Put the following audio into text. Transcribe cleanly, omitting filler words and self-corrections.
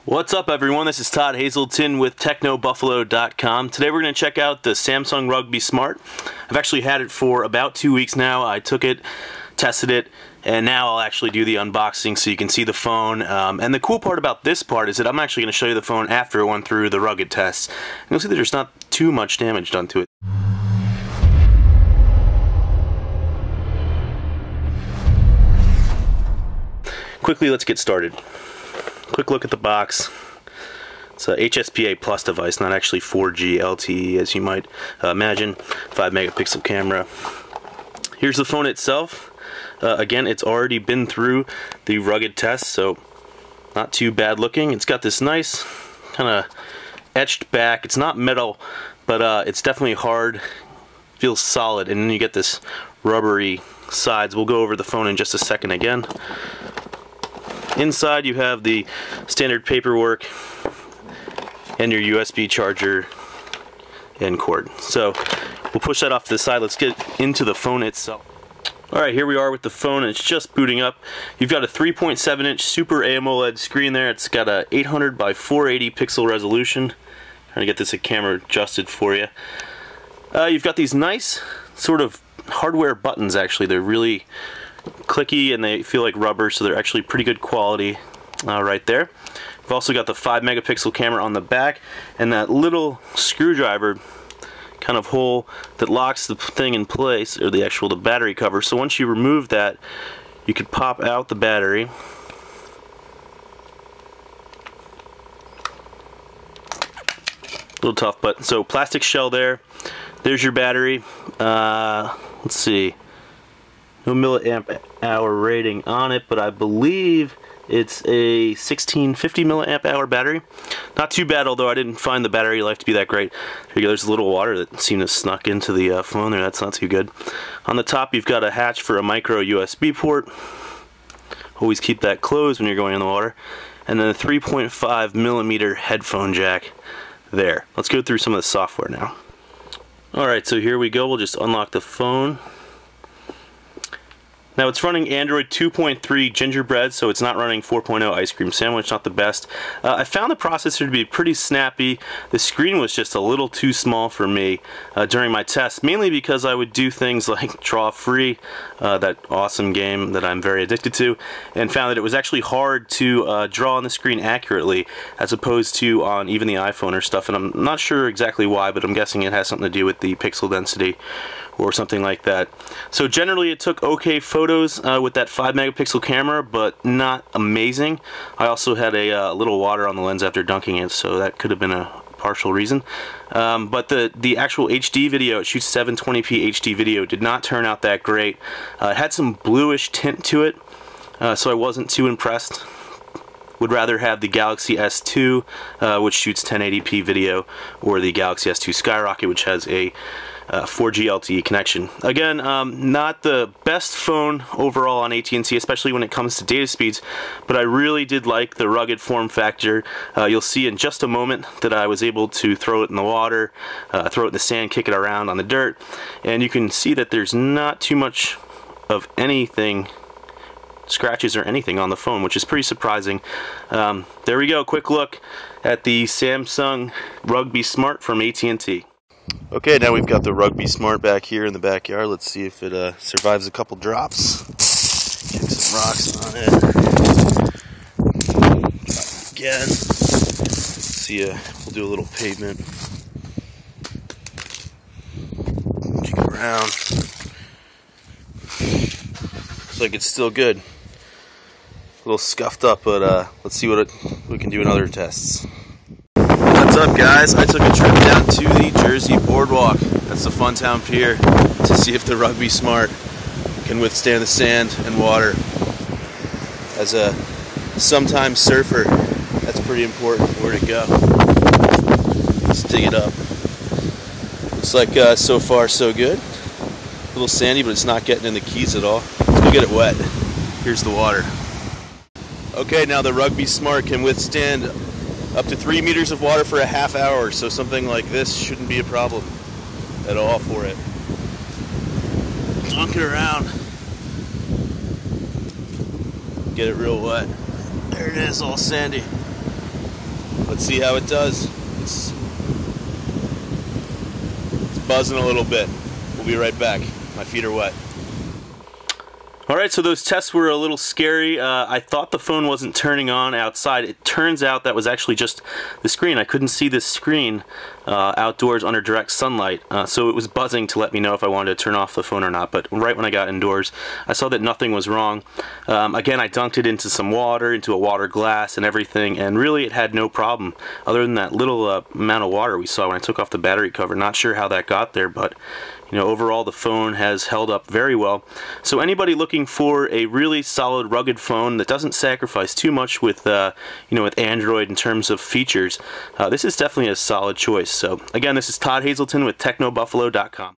What's up, everyone? This is Todd Hazelton with TechnoBuffalo.com. Today we're going to check out the Samsung Rugby Smart. I've actually had it for about 2 weeks now. I took it, tested it, and now I'll actually do the unboxing so you can see the phone. And the cool part about this part is that I'm actually going to show you the phone after it went through the rugged tests. And you'll see that there's not too much damage done to it. Quickly, let's get started. Quick look at the box. It's a HSPA Plus device, not actually 4G LTE as you might imagine. 5 megapixel camera. Here's the phone itself. Again, it's already been through the rugged test, so not too bad looking. It's got this nice kind of etched back. It's not metal, but it's definitely hard. Feels solid, and then you get this rubbery sides. We'll go over the phone in just a second again. Inside you have the standard paperwork and your USB charger and cord. So we'll push that off to the side. Let's get into the phone itself. Alright, here we are with the phone. It's just booting up. You've got a 3.7-inch Super AMOLED screen there. It's got a 800 by 480 pixel resolution. Trying to get this camera adjusted for you. You've got these nice sort of hardware buttons. Actually, they're really clicky and they feel like rubber, so they're actually pretty good quality right there. We've also got the 5 megapixel camera on the back and that little screwdriver kind of hole that locks the thing in place, or the battery cover. So once you remove that, you could pop out the battery. A little tough, but so plastic shell there. There's your battery. Let's see. No milliamp hour rating on it, but I believe it's a 1650 milliamp hour battery. Not too bad, although I didn't find the battery life to be that great. Here you go, there's a little water that seemed to snuck into the phone there. That's not too good. On the top, you've got a hatch for a micro USB port. Always keep that closed when you're going in the water. And then a 3.5 millimeter headphone jack there. Let's go through some of the software now. Alright, so here we go. We'll just unlock the phone. Now it's running Android 2.3 Gingerbread, so it's not running 4.0 Ice Cream Sandwich, not the best. I found the processor to be pretty snappy. The screen was just a little too small for me during my test, mainly because I would do things like Draw Free, that awesome game that I'm very addicted to, and found that it was actually hard to draw on the screen accurately as opposed to on even the iPhone or stuff, and I'm not sure exactly why, but I'm guessing it has something to do with the pixel density or something like that. So generally it took okay photos with that 5 megapixel camera, but not amazing. I also had a little water on the lens after dunking it, so that could have been a partial reason. But the actual HD video, it shoots 720p HD video, did not turn out that great. It had some bluish tint to it, so I wasn't too impressed. Would rather have the Galaxy S2, which shoots 1080p video, or the Galaxy S2 Skyrocket, which has a 4G LTE connection. Again, not the best phone overall on AT&T, especially when it comes to data speeds, but I really did like the rugged form factor. You'll see in just a moment that I was able to throw it in the water, throw it in the sand, kick it around on the dirt, and you can see that there's not too much of anything, scratches or anything on the phone, which is pretty surprising. There we go, quick look at the Samsung Rugby Smart from AT&T. Okay, now we've got the Rugby Smart back here in the backyard. Let's see if it survives a couple drops. Kick some rocks on it. Again. Let's see, we'll do a little pavement. Kick it around. Looks like it's still good. A little scuffed up, but let's see what we can do in other tests. What's up, guys? I took a trip down to the Jersey Boardwalk. That's the Funtown Pier, to see if the Rugby Smart can withstand the sand and water. As a sometime surfer, that's pretty important where to go. Let's dig it up. Looks like so far so good. A little sandy, but it's not getting in the keys at all. Let's go get it wet. Here's the water. Okay, now the Rugby Smart can withstand up to 3 meters of water for a half hour, so something like this shouldn't be a problem at all for it. Dunk it around. Get it real wet. There it is, all sandy. Let's see how it does. It's buzzing a little bit. We'll be right back. My feet are wet. Alright, so those tests were a little scary. I thought the phone wasn't turning on outside. It turns out that was actually just the screen. I couldn't see this screen outdoors under direct sunlight, so it was buzzing to let me know if I wanted to turn off the phone or not. But right when I got indoors, I saw that nothing was wrong. Again, I dunked it into some water, into a water glass and everything, and really it had no problem other than that little amount of water we saw when I took off the battery cover. Not sure how that got there, but you know, overall the phone has held up very well. So anybody looking for a really solid, rugged phone that doesn't sacrifice too much with, you know, with Android in terms of features, this is definitely a solid choice. So again, this is Todd Hazelton with TechnoBuffalo.com.